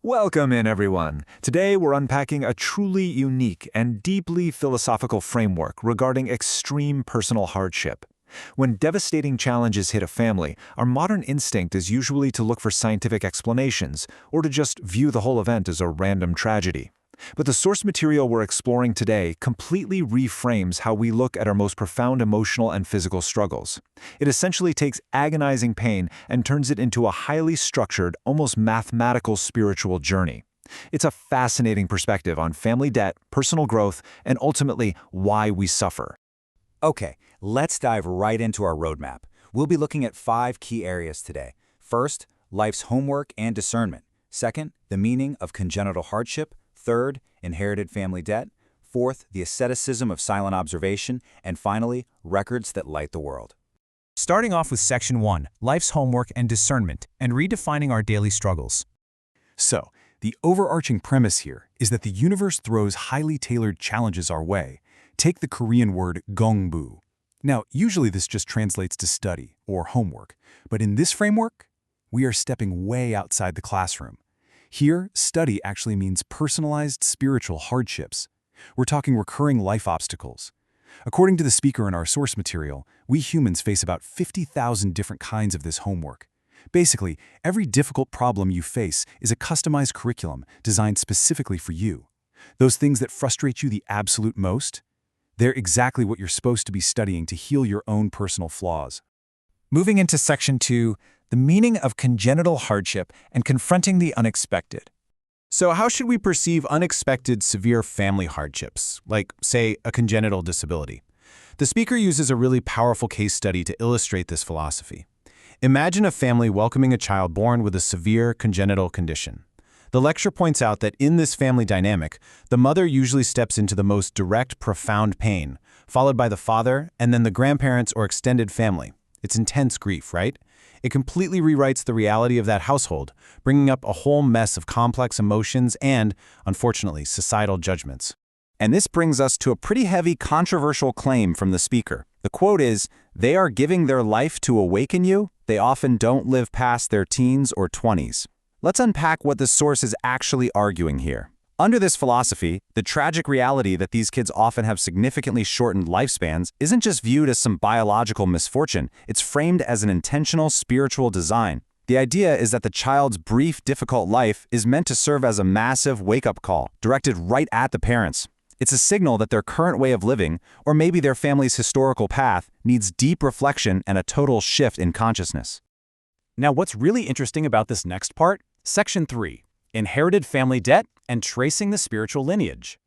Welcome in, everyone. Today we're unpacking a truly unique and deeply philosophical framework regarding extreme personal hardship. When devastating challenges hit a family, our modern instinct is usually to look for scientific explanations or to just view the whole event as a random tragedy. But the source material we're exploring today completely reframes how we look at our most profound emotional and physical struggles. It essentially takes agonizing pain and turns it into a highly structured, almost mathematical spiritual journey. It's a fascinating perspective on family debt, personal growth, and ultimately why we suffer. Okay, let's dive right into our roadmap. We'll be looking at 5 key areas today. First, life's homework and discernment. Second, the meaning of congenital hardship. Third, inherited family debt. Fourth, the asceticism of silent observation. And finally, records that light the world. Starting off with Section 1, Life's Homework and Discernment, and redefining our daily struggles. So, the overarching premise here is that the universe throws highly tailored challenges our way. Take the Korean word Jungbub. Now, usually this just translates to study or homework, but in this framework, we are stepping way outside the classroom. Here, study actually means personalized spiritual hardships. We're talking recurring life obstacles. According to the speaker in our source material, we humans face about 50,000 different kinds of this homework. Basically, every difficult problem you face is a customized curriculum designed specifically for you. Those things that frustrate you the absolute most? They're exactly what you're supposed to be studying to heal your own personal flaws. Moving into Section 2, the meaning of congenital hardship and confronting the unexpected. So how should we perceive unexpected severe family hardships, like, say, a congenital disability? The speaker uses a really powerful case study to illustrate this philosophy. Imagine a family welcoming a child born with a severe congenital condition. The lecture points out that in this family dynamic, the mother usually steps into the most direct, profound pain, followed by the father and then the grandparents or extended family. It's intense grief, right? It completely rewrites the reality of that household, bringing up a whole mess of complex emotions and, unfortunately, societal judgments. And this brings us to a pretty heavy controversial claim from the speaker. The quote is, "They are giving their life to awaken you. They often don't live past their teens or 20s. Let's unpack what the source is actually arguing here. Under this philosophy, the tragic reality that these kids often have significantly shortened lifespans isn't just viewed as some biological misfortune, it's framed as an intentional spiritual design. The idea is that the child's brief, difficult life is meant to serve as a massive wake-up call, directed right at the parents. It's a signal that their current way of living, or maybe their family's historical path, needs deep reflection and a total shift in consciousness. Now, what's really interesting about this next part? Section 3, Inherited Family Debt and Tracing the Spiritual Lineage.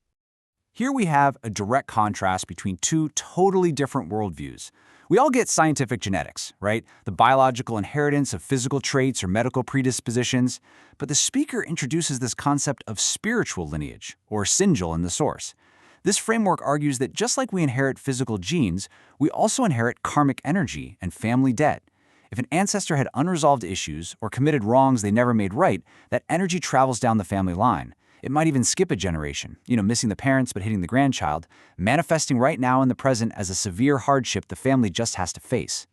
Here we have a direct contrast between two totally different worldviews. We all get scientific genetics, right? The biological inheritance of physical traits or medical predispositions. But the speaker introduces this concept of spiritual lineage, or sigil in the source. This framework argues that just like we inherit physical genes, we also inherit karmic energy and family debt. If an ancestor had unresolved issues or committed wrongs they never made right, that energy travels down the family line. It might even skip a generation, missing the parents but hitting the grandchild, manifesting right now in the present as a severe hardship the family just has to face.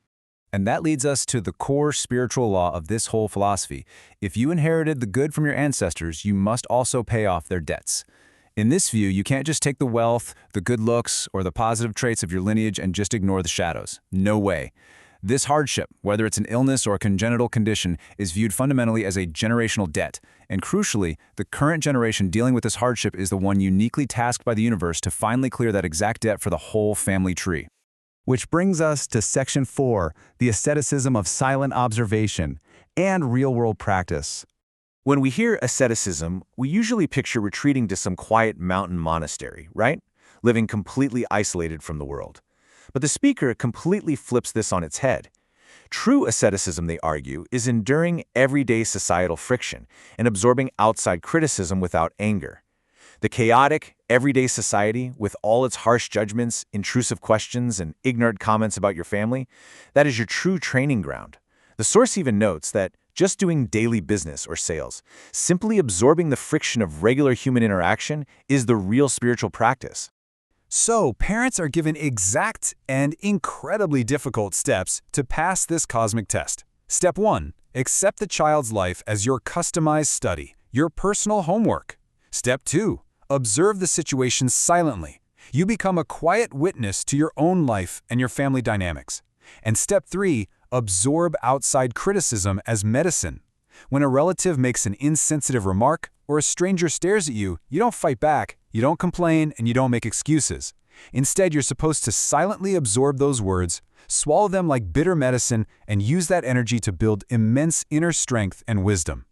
And that leads us to the core spiritual law of this whole philosophy. If you inherited the good from your ancestors, you must also pay off their debts. In this view, you can't just take the wealth, the good looks, or the positive traits of your lineage and just ignore the shadows. No way. This hardship, whether it's an illness or a congenital condition, is viewed fundamentally as a generational debt. And crucially, the current generation dealing with this hardship is the one uniquely tasked by the universe to finally clear that exact debt for the whole family tree. Which brings us to Section 4, the asceticism of silent observation and real-world practice. When we hear asceticism, we usually picture retreating to some quiet mountain monastery, right? Living completely isolated from the world. But the speaker completely flips this on its head. True asceticism, they argue, is enduring everyday societal friction and absorbing outside criticism without anger. The chaotic, everyday society, with all its harsh judgments, intrusive questions, and ignorant comments about your family, that is your true training ground. The source even notes that just doing daily business or sales, simply absorbing the friction of regular human interaction, is the real spiritual practice. So, parents are given exact and incredibly difficult steps to pass this cosmic test. Step 1. Accept the child's life as your customized study, your personal homework. Step 2. Observe the situation silently. You become a quiet witness to your own life and your family dynamics. And step 3. Absorb outside criticism as medicine. When a relative makes an insensitive remark or a stranger stares at you, you don't fight back, you don't complain, and you don't make excuses. Instead, you're supposed to silently absorb those words, swallow them like bitter medicine, and use that energy to build immense inner strength and wisdom.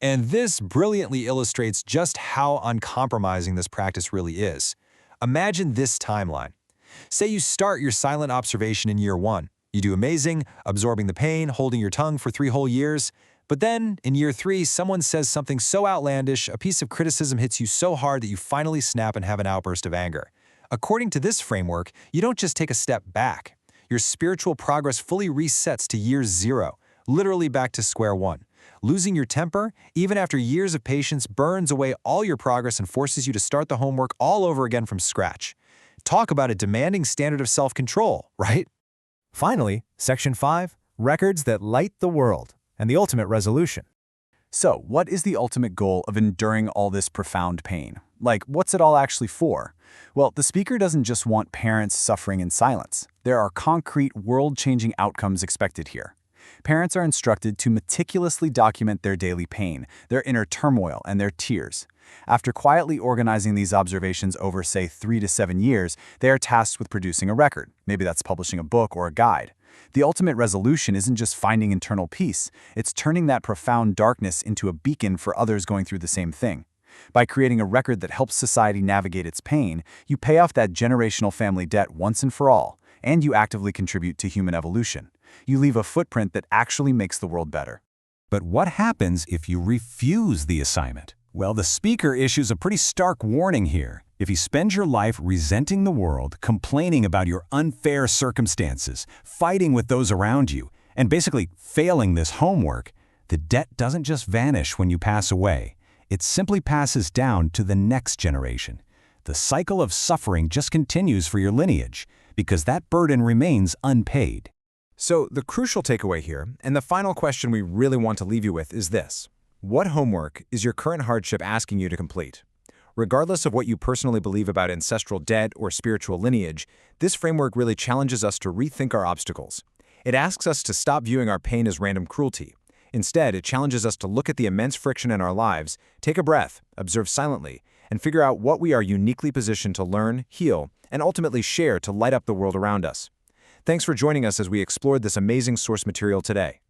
And this brilliantly illustrates just how uncompromising this practice really is. Imagine this timeline. Say you start your silent observation in year 1. You do amazing, absorbing the pain, holding your tongue for 3 whole years. But then, in year 3, someone says something so outlandish, a piece of criticism hits you so hard that you finally snap and have an outburst of anger. According to this framework, you don't just take a step back. Your spiritual progress fully resets to year 0, literally back to square 1. Losing your temper, even after years of patience, burns away all your progress and forces you to start the homework all over again from scratch. Talk about a demanding standard of self-control, right? Finally, Section 5, Records that Light the World, and the ultimate resolution. So, what is the ultimate goal of enduring all this profound pain? Like, what's it all actually for? Well, the speaker doesn't just want parents suffering in silence. There are concrete, world-changing outcomes expected here. Parents are instructed to meticulously document their daily pain, their inner turmoil, and their tears. After quietly organizing these observations over, say, 3 to 7 years, they are tasked with producing a record. Maybe that's publishing a book or a guide. The ultimate resolution isn't just finding internal peace, it's turning that profound darkness into a beacon for others going through the same thing. By creating a record that helps society navigate its pain, you pay off that generational family debt once and for all, and you actively contribute to human evolution. You leave a footprint that actually makes the world better. But what happens if you refuse the assignment? Well, the speaker issues a pretty stark warning here. If you spend your life resenting the world, complaining about your unfair circumstances, fighting with those around you, and basically failing this homework, the debt doesn't just vanish when you pass away. It simply passes down to the next generation. The cycle of suffering just continues for your lineage, because that burden remains unpaid. So the crucial takeaway here, and the final question we really want to leave you with, is this. What homework is your current hardship asking you to complete? Regardless of what you personally believe about ancestral debt or spiritual lineage, this framework really challenges us to rethink our obstacles. It asks us to stop viewing our pain as random cruelty. Instead, it challenges us to look at the immense friction in our lives, take a breath, observe silently, and figure out what we are uniquely positioned to learn, heal, and ultimately share to light up the world around us. Thanks for joining us as we explored this amazing source material today.